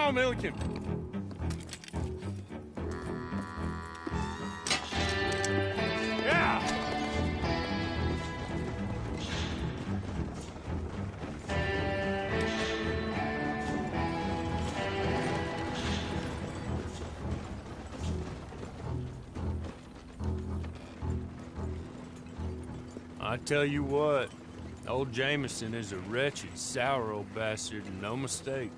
on, Milliken. Yeah! I tell you what, old Jameson is a wretched, sour old bastard, and no mistake.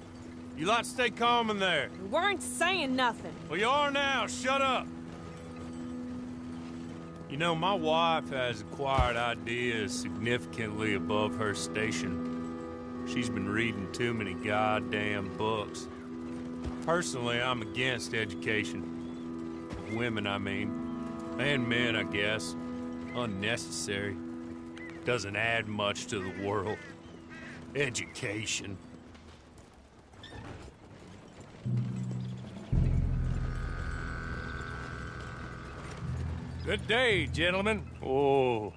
You lot stay calm in there. We weren't saying nothing. Well, you are now. Shut up. You know, my wife has acquired ideas significantly above her station. She's been reading too many goddamn books. Personally, I'm against education. Of women, I mean. And men, I guess. Unnecessary. Doesn't add much to the world. Education. Good day, gentlemen. Oh.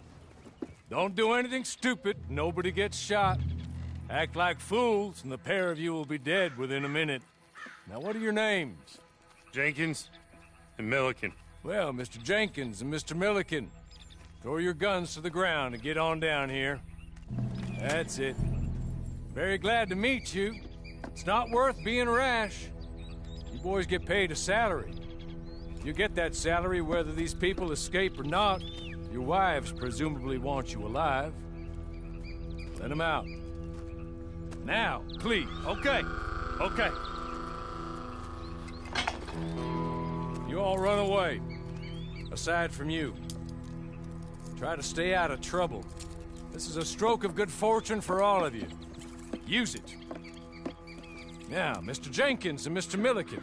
Don't do anything stupid. Nobody gets shot. Act like fools, and the pair of you will be dead within a minute. Now, what are your names? Jenkins and Milliken. Well, Mr. Jenkins and Mr. Milliken, throw your guns to the ground and get on down here. That's it. Very glad to meet you. It's not worth being rash. You boys get paid a salary. You get that salary whether these people escape or not. Your wives presumably want you alive. Let them out. Now, please. Okay. Okay. You all run away. Aside from you. Try to stay out of trouble. This is a stroke of good fortune for all of you. Use it. Now, Mr. Jenkins and Mr. Milliken,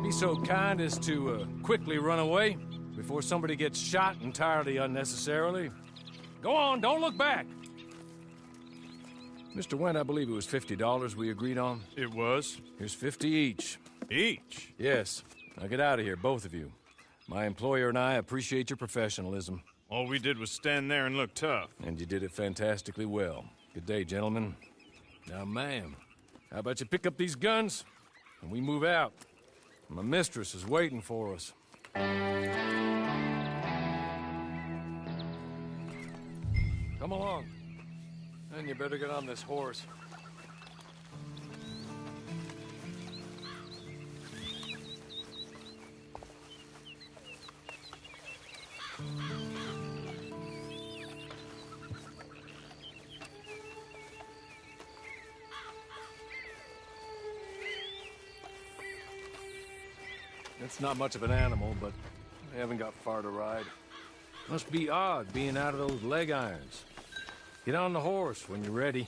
be so kind as to quickly run away before somebody gets shot entirely unnecessarily. Go on, don't look back. Mr. Went, I believe it was $50 we agreed on. It was. Here's 50 each. Each? Yes. Now get out of here, both of you. My employer and I appreciate your professionalism. All we did was stand there and look tough. And you did it fantastically well. Good day, gentlemen. Now, ma'am, how about you pick up these guns and we move out? My mistress is waiting for us. Come along. And you better get on this horse. It's not much of an animal, but I haven't got far to ride. Must be odd being out of those leg irons. Get on the horse when you're ready.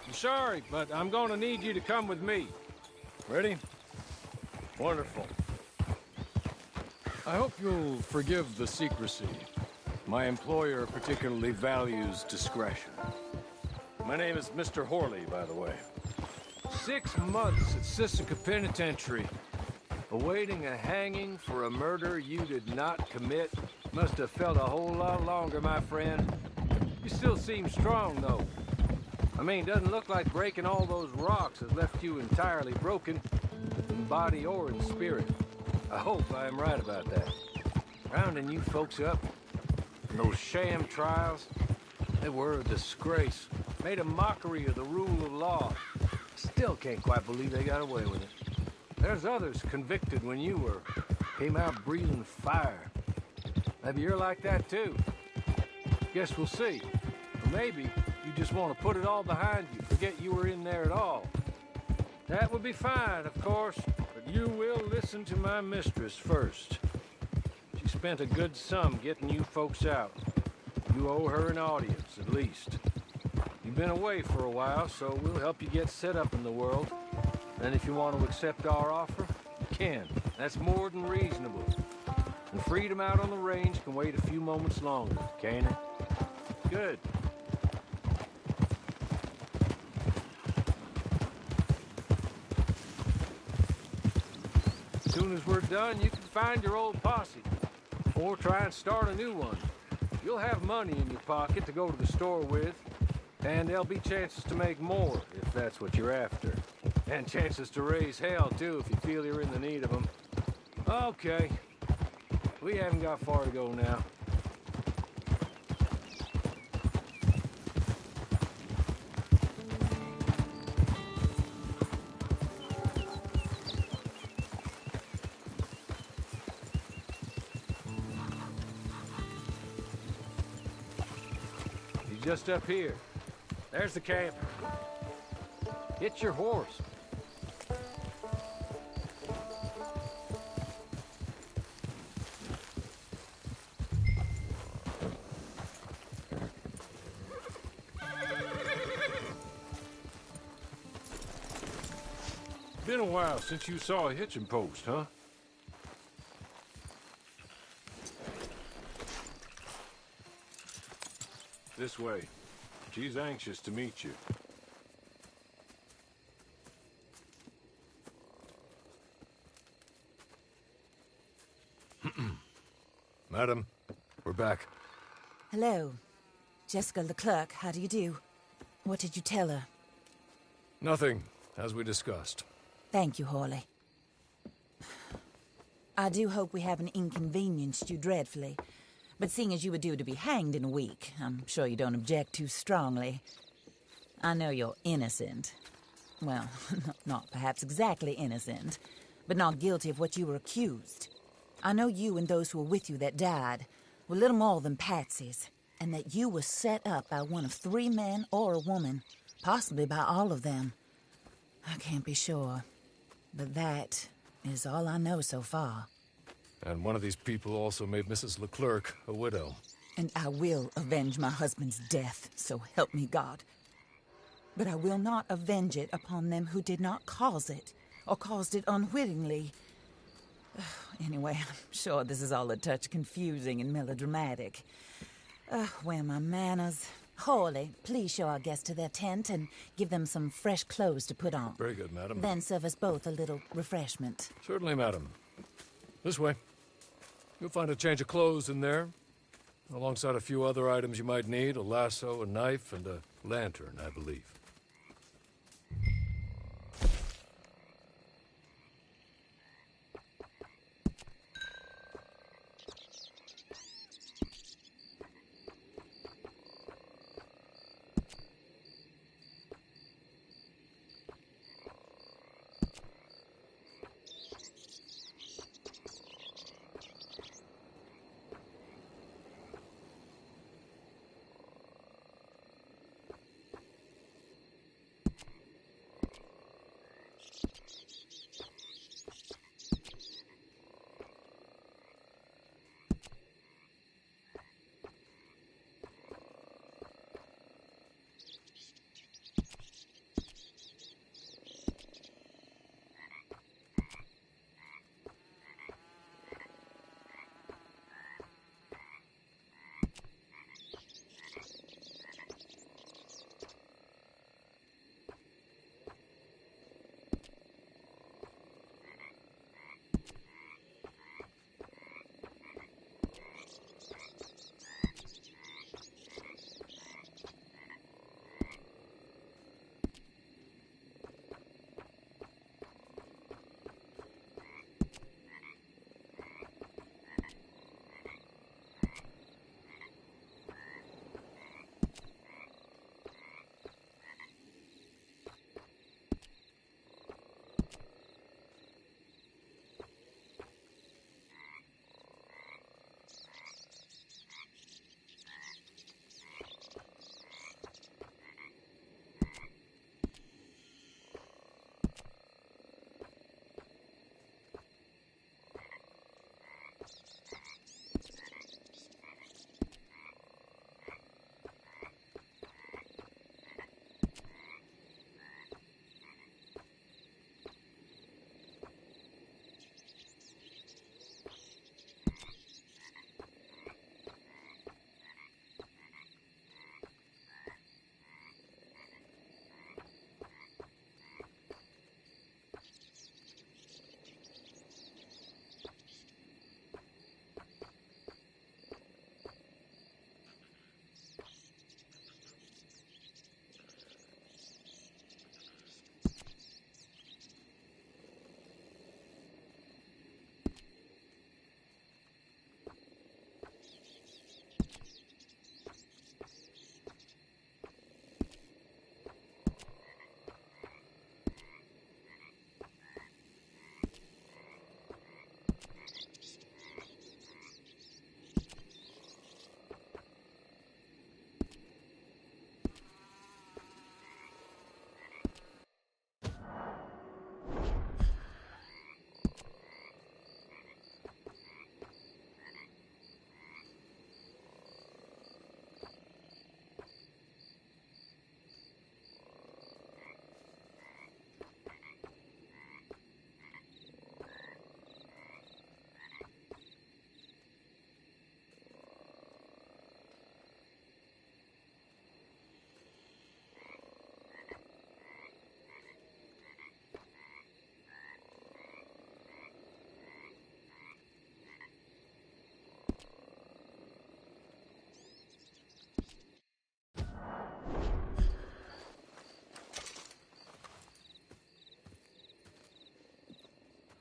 I'm sorry, but I'm going to need you to come with me. Ready? Wonderful. I hope you'll forgive the secrecy. My employer particularly values discretion. My name is Mr. Horley, by the way. 6 months at Sisika Penitentiary. Awaiting a hanging for a murder you did not commit. Must have felt a whole lot longer, my friend. You still seem strong, though. I mean, doesn't look like breaking all those rocks has left you entirely broken, in body or in spirit. I hope I am right about that. Rounding you folks up, and those sham trials, they were a disgrace. Made a mockery of the rule of law. Still can't quite believe they got away with it. There's others convicted when you were. Came out breathing fire. Maybe you're like that too. Guess we'll see. Or maybe you just want to put it all behind you, forget you were in there at all. That would be fine, of course, but you will listen to my mistress first. She spent a good sum getting you folks out. You owe her an audience, at least. You've been away for a while, so we'll help you get set up in the world. And if you want to accept our offer, you can. That's more than reasonable. And freedom out on the range can wait a few moments longer, can't it? Good. As soon as we're done, you can find your old posse. Or try and start a new one. You'll have money in your pocket to go to the store with. And there'll be chances to make more, if that's what you're after. And chances to raise hell, too, if you feel you're in the need of them. Okay. We haven't got far to go now. He's just up here. There's the camp. Get your horse. Been a while since you saw a hitching post, huh? This way. She's anxious to meet you. Madam, we're back. Hello. Jessica Leclerc, how do you do? What did you tell her? Nothing, as we discussed. Thank you, Hawley. I do hope we haven't inconvenienced you dreadfully. But seeing as you were due to be hanged in a week, I'm sure you don't object too strongly. I know you're innocent. Well, not perhaps exactly innocent, but not guilty of what you were accused. I know you and those who were with you that died were little more than patsies, and that you were set up by one of 3 men or a woman, possibly by all of them. I can't be sure, but that is all I know so far. And one of these people also made Mrs. Leclerc a widow. And I will avenge my husband's death, so help me God. But I will not avenge it upon them who did not cause it, or caused it unwittingly. Anyway, I'm sure this is all a touch confusing and melodramatic. Where are my manners? Hawley, please show our guests to their tent and give them some fresh clothes to put on. Very good, madam. Then serve us both a little refreshment. Certainly, madam. This way. You'll find a change of clothes in there, alongside a few other items you might need, a lasso, a knife, and a lantern, I believe.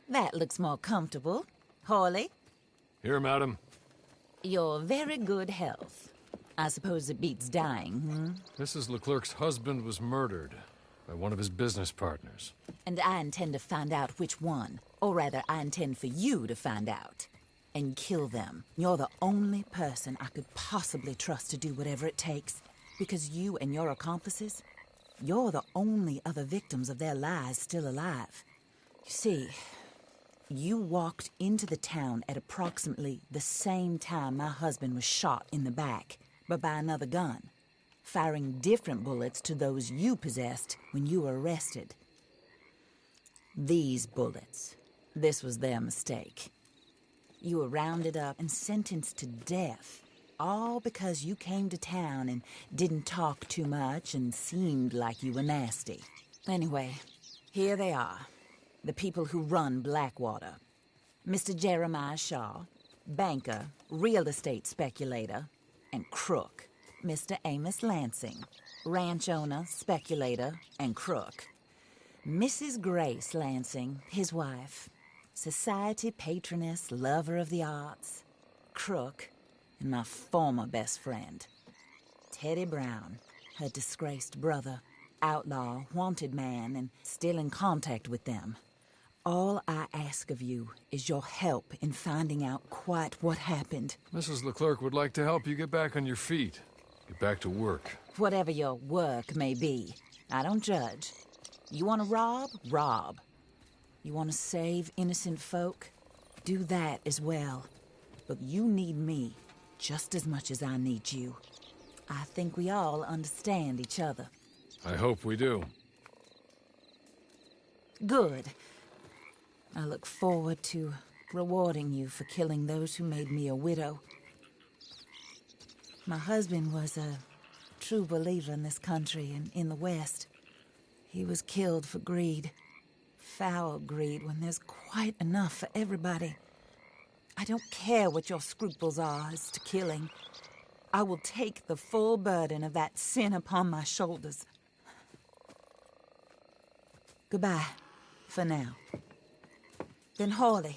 That looks more comfortable. Hawley, Here, madam. your very good health. I suppose it beats dying, hmm? Mrs. Leclerc's husband was murdered by one of his business partners. And I intend to find out which one. Or rather, I intend for you to find out. And kill them. You're the only person I could possibly trust to do whatever it takes. Because you and your accomplices, you're the only other victims of their lies still alive. You see, you walked into the town at approximately the same time my husband was shot in the back, but by another gun, firing different bullets to those you possessed when you were arrested. These bullets, this was their mistake. You were rounded up and sentenced to death, all because you came to town and didn't talk too much and seemed like you were nasty. Anyway, here they are, the people who run Blackwater. Mr. Jeremiah Shaw, banker, real estate speculator, and crook. Mr. Amos Lansing, ranch owner, speculator, and crook. Mrs. Grace Lansing, his wife, society patroness, lover of the arts, crook, and my former best friend. Teddy Brown, her disgraced brother, outlaw, wanted man, and still in contact with them. All I ask of you is your help in finding out quite what happened. Mrs. Leclerc would like to help you get back on your feet. Get back to work. Whatever your work may be, I don't judge. You want to rob? Rob. You want to save innocent folk? Do that as well. But you need me just as much as I need you. I think we all understand each other. I hope we do. Good. I look forward to rewarding you for killing those who made me a widow. My husband was a true believer in this country and in the West. He was killed for greed. Foul greed when there's quite enough for everybody. I don't care what your scruples are as to killing. I will take the full burden of that sin upon my shoulders. Goodbye, for now. Then Hawley,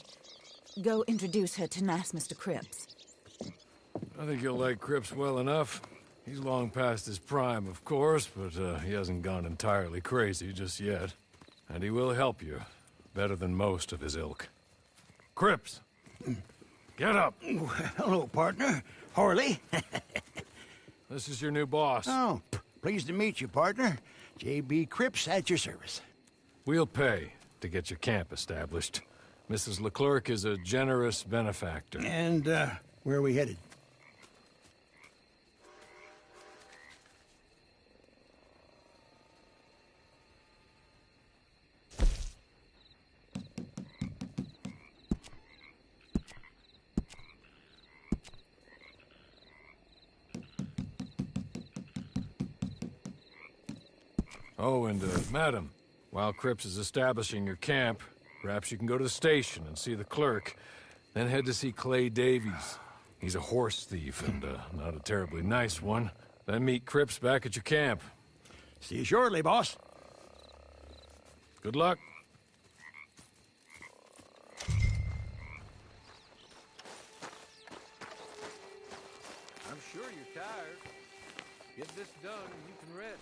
go introduce her to nice Mr. Cripps. I think you'll like Cripps well enough. He's long past his prime, of course, but he hasn't gone entirely crazy just yet. And he will help you, better than most of his ilk. Cripps! Get up! Hello, partner. Harley. This is your new boss. Oh, pleased to meet you, partner. J.B. Cripps at your service. We'll pay to get your camp established. Mrs. Leclerc is a generous benefactor. And, where are we headed? Oh, and, madam, while Cripps is establishing your camp, perhaps you can go to the station and see the clerk, then head to see Clay Davies. He's a horse thief and, not a terribly nice one. Then meet Cripps back at your camp. See you shortly, boss. Good luck. I'm sure you're tired. Get this done and you can rest.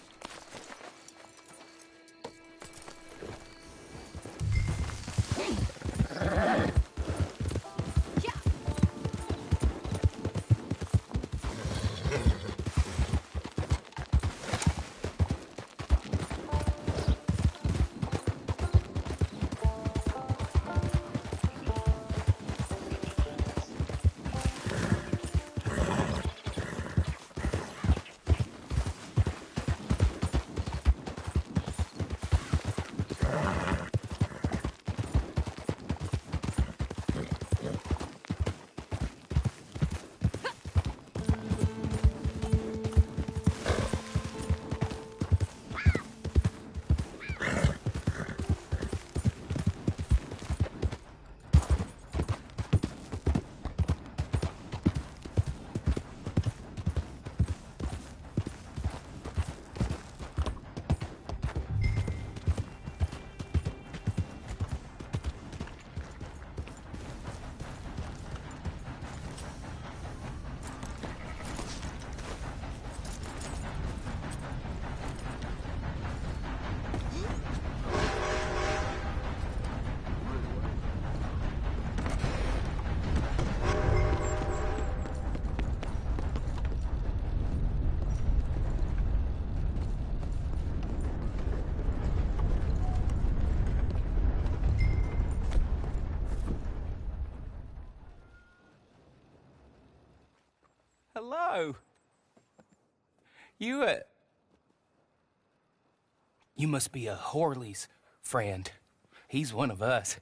Oh. You must be a Horley's friend. He's one of us.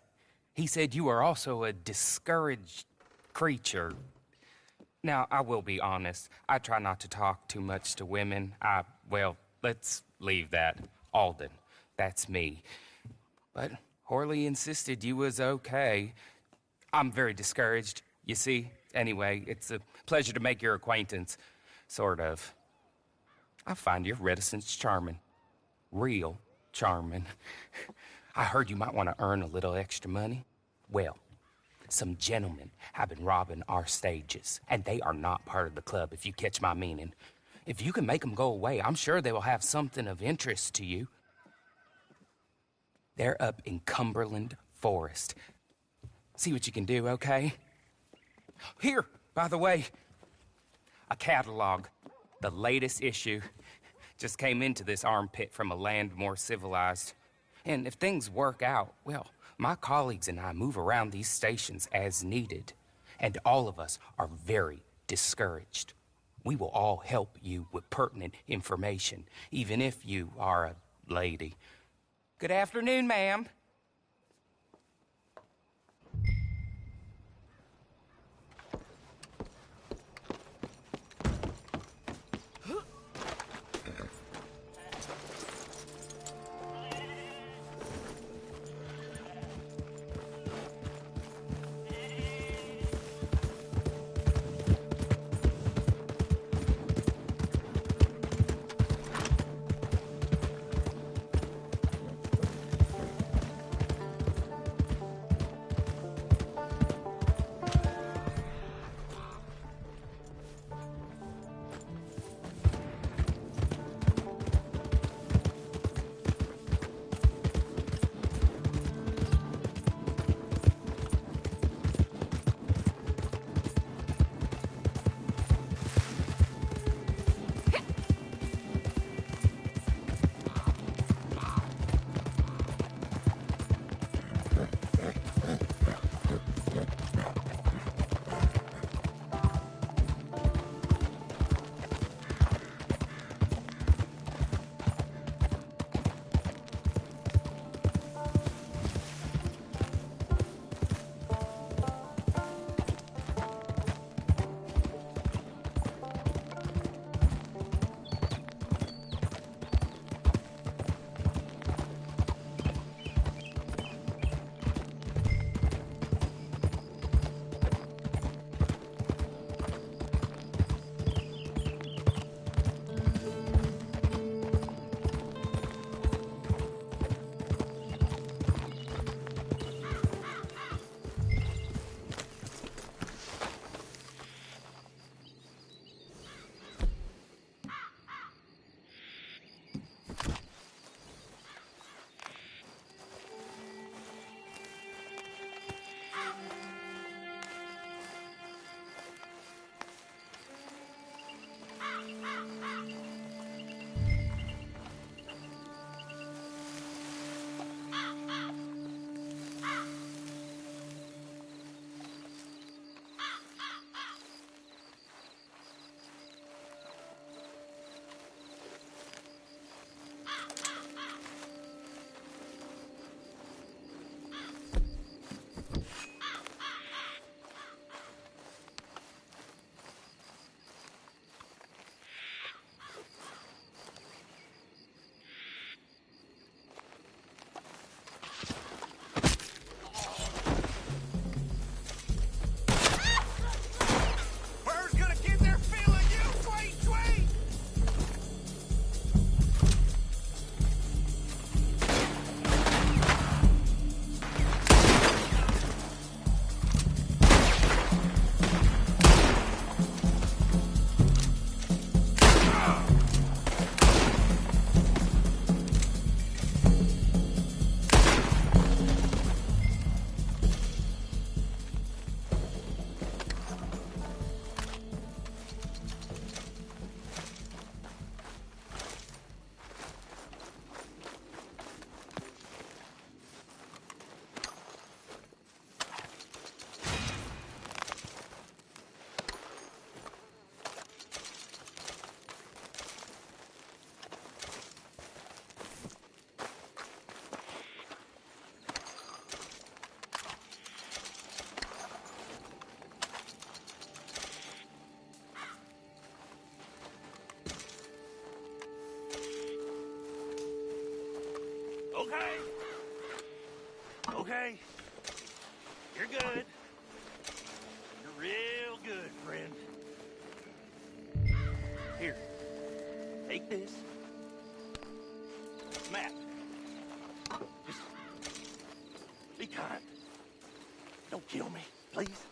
He said you are also a discouraged creature. Now, I will be honest. I try not to talk too much to women. Well, let's leave that. Alden, that's me. But Horley insisted you was okay. I'm very discouraged, you see. Anyway, it's a pleasure to make your acquaintance. Sort of. I find your reticence charming. Real charming. I heard you might want to earn a little extra money. Well, some gentlemen have been robbing our stages, and they are not part of the club, if you catch my meaning. If you can make them go away, I'm sure they will have something of interest to you. They're up in Cumberland Forest. See what you can do, okay? Here, by the way, a catalog. The latest issue. Just came into this armpit from a land more civilized. And if things work out, well, my colleagues and I move around these stations as needed. And all of us are very discouraged. We will all help you with pertinent information, even if you are a lady. Good afternoon, ma'am. Hey! Okay. You're good. You're real good, friend. Here. Take this. Matt. Just be kind. Don't kill me, please.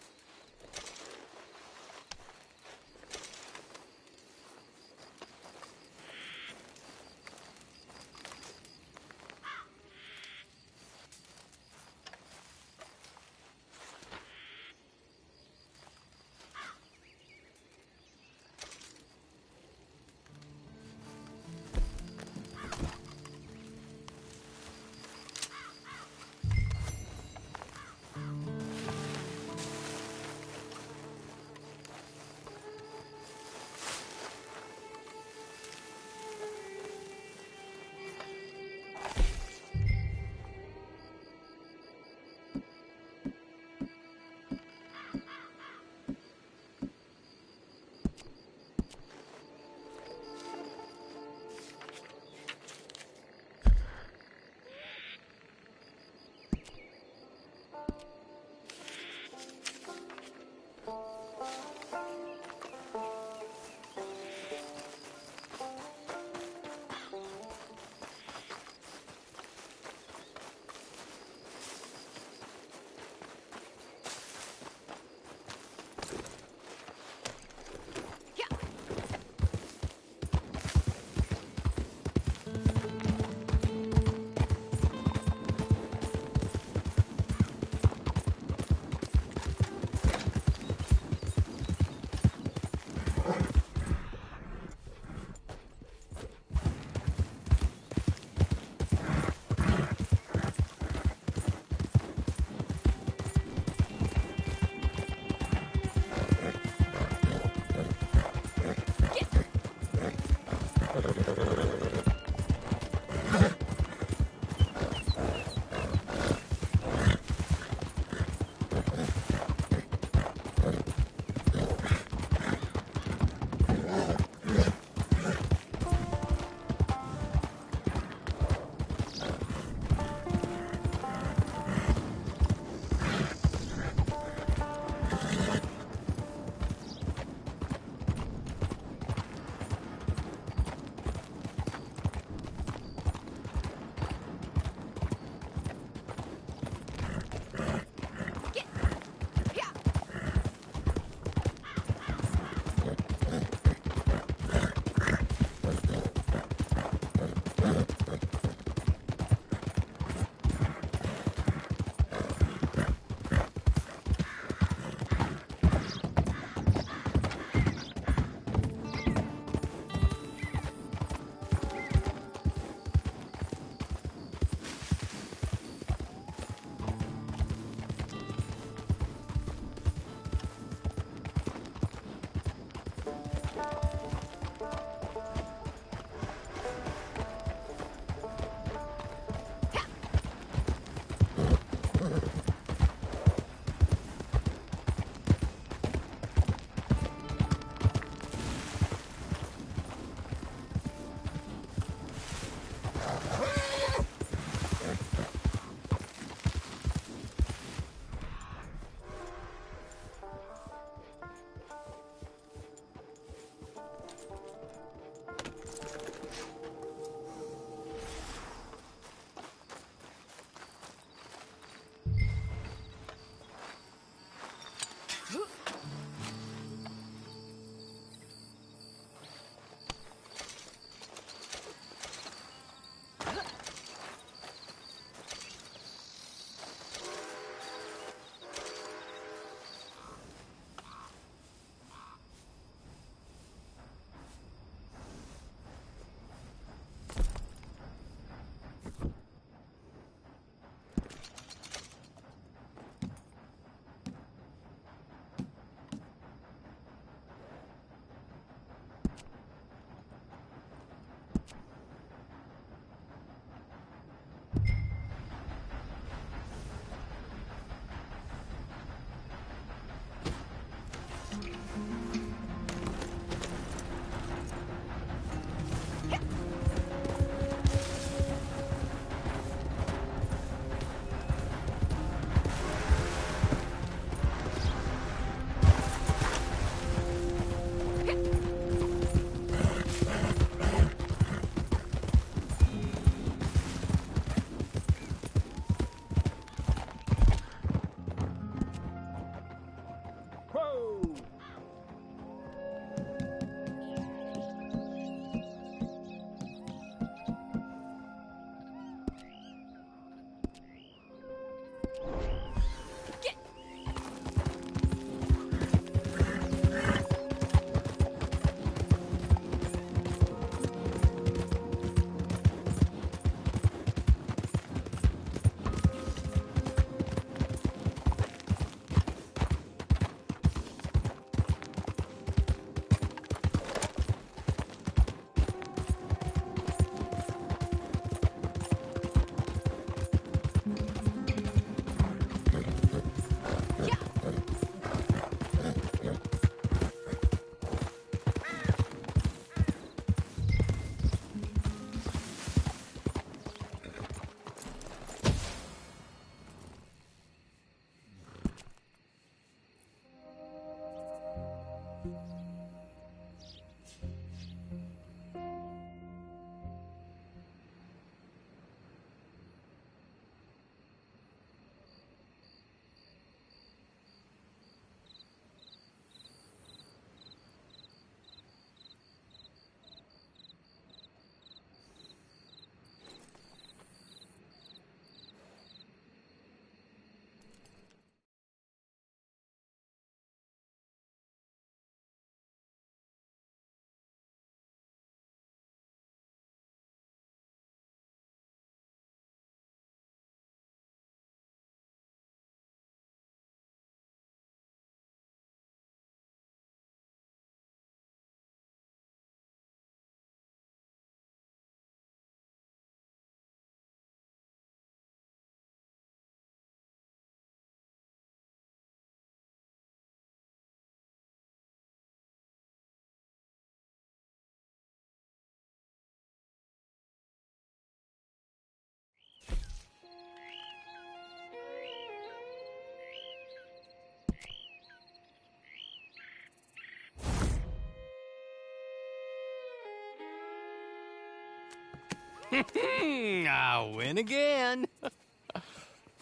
I win again.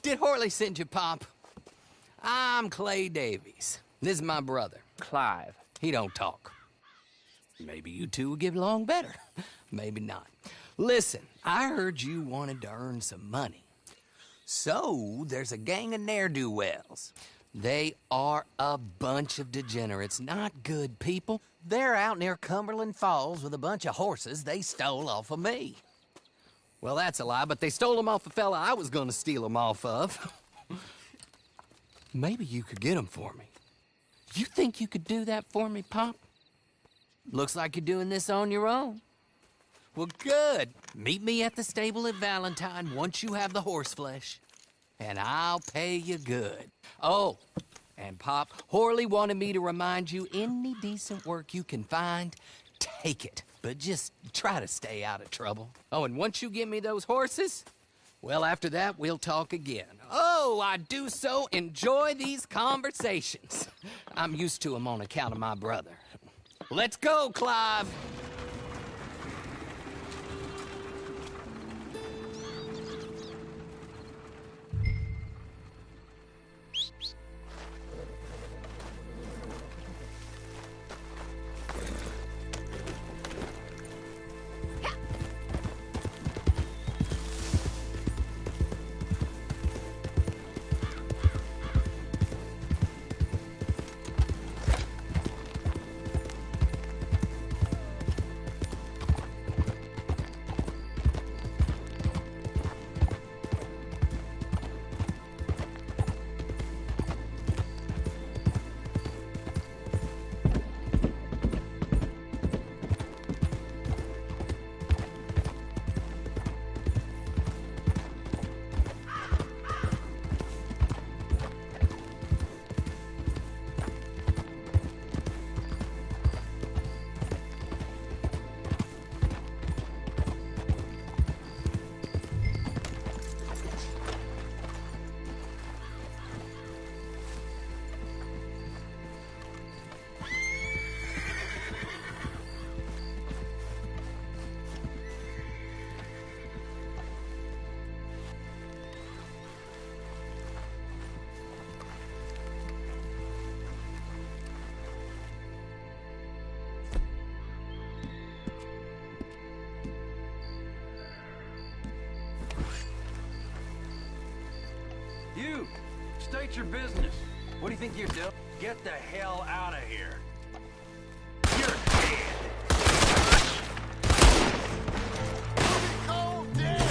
Did Horley send you, Pop? I'm Clay Davies. This is my brother, Clive. He don't talk. Maybe you two will get along better. Maybe not. Listen, I heard you wanted to earn some money. So, there's a gang of ne'er-do-wells. They are a bunch of degenerates, not good people. They're out near Cumberland Falls with a bunch of horses they stole off of me. Well, that's a lie, but they stole them off a fella I was gonna steal them off of. Maybe you could get them for me. You think you could do that for me, Pop? Looks like you're doing this on your own. Well, good. Meet me at the stable at Valentine once you have the horse flesh, and I'll pay you good. Oh, and Pop, Horley wanted me to remind you, any decent work you can find, take it. But just try to stay out of trouble. Oh, and once you give me those horses, well, after that, we'll talk again. Oh, I do so enjoy these conversations. I'm used to them on account of my brother. Let's go, Clive. You, state your business. What do you think you're doing? Get the hell out of here. You're dead. Cold dead.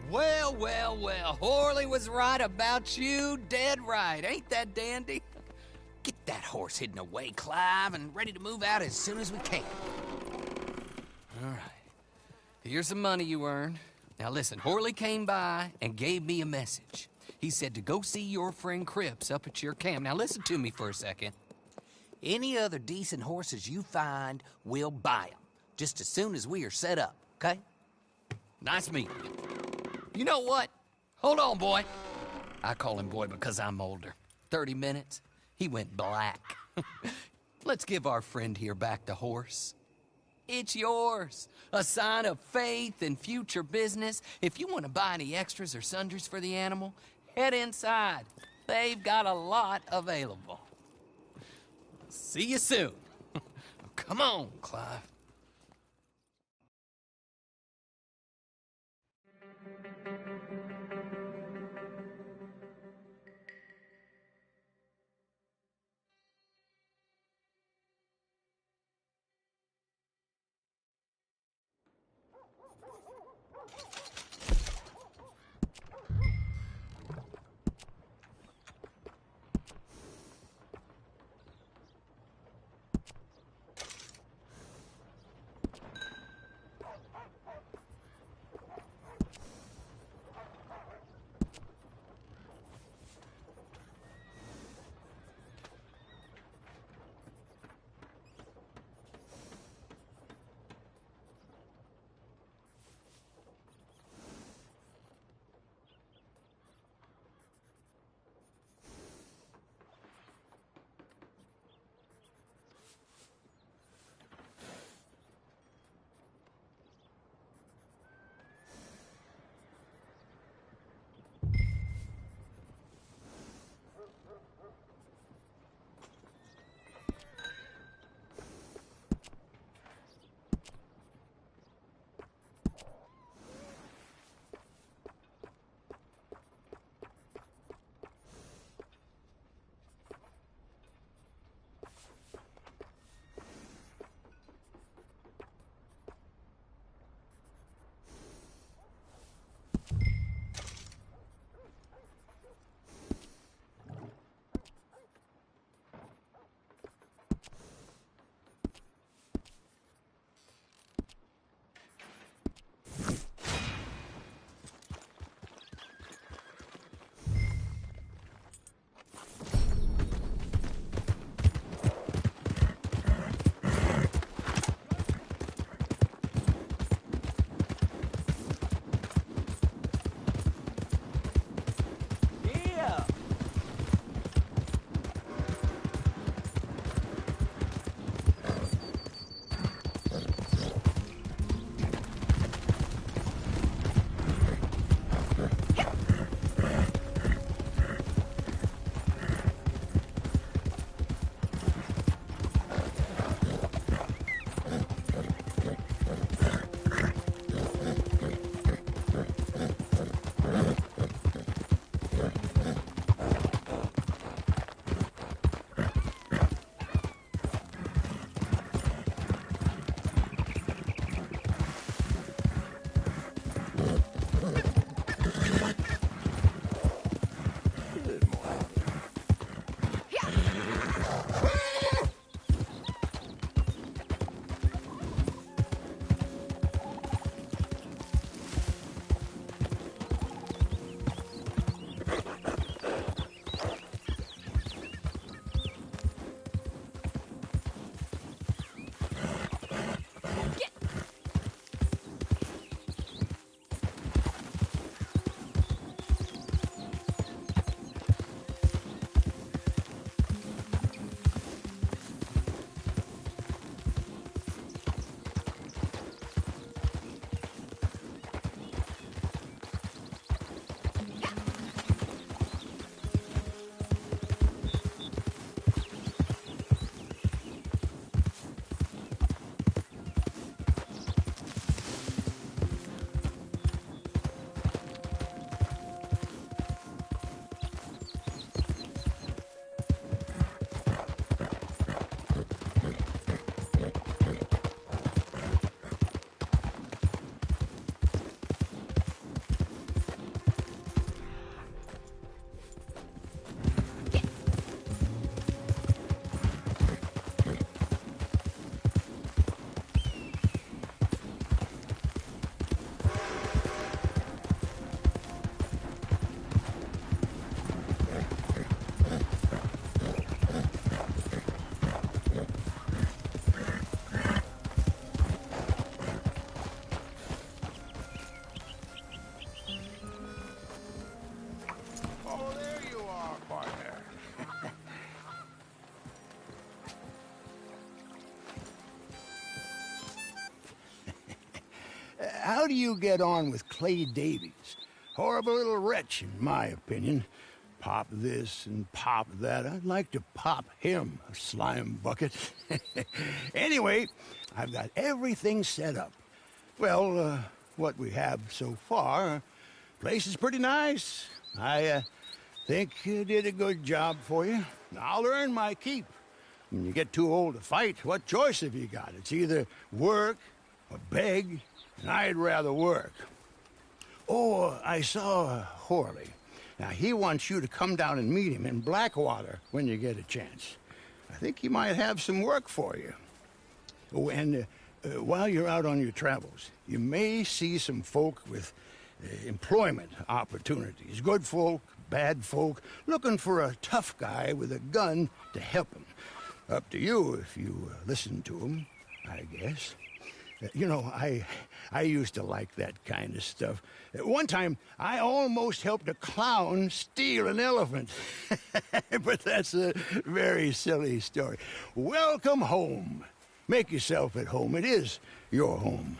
Well, well, well. Horley was right about you. Dead right. Ain't that dandy? Get that horse hidden away, Clive, and ready to move out as soon as we can. All right. Here's the money you earned. Now listen, Horley came by and gave me a message. He said to go see your friend Cripps up at your camp. Now listen to me for a second. Any other decent horses you find, we'll buy them. Just as soon as we are set up, okay? Nice meeting you. You know what? Hold on, boy. I call him boy because I'm older. 30 minutes, he went black. Let's give our friend here back the horse. It's yours. A sign of faith and future business. If you want to buy any extras or sundries for the animal, head inside. They've got a lot available. See you soon. Come on, Clive. how do you get on with Clay Davies? Horrible little wretch, in my opinion. Pop this and pop that. I'd like to pop him, a slime bucket. Anyway, I've got everything set up. Well, what we have so far, place is pretty nice. I think you did a good job for you. I'll earn my keep. When you get too old to fight, what choice have you got? It's either work or beg, and I'd rather work. Oh, I saw Horley. Now, he wants you to come down and meet him in Blackwater when you get a chance. I think he might have some work for you. Oh, and while you're out on your travels, you may see some folk with employment opportunities. Good folk, bad folk, looking for a tough guy with a gun to help them. Up to you if you listen to them, I guess. You know, I used to like that kind of stuff. One time, I almost helped a clown steal an elephant. But that's a very silly story. Welcome home. Make yourself at home. It is your home.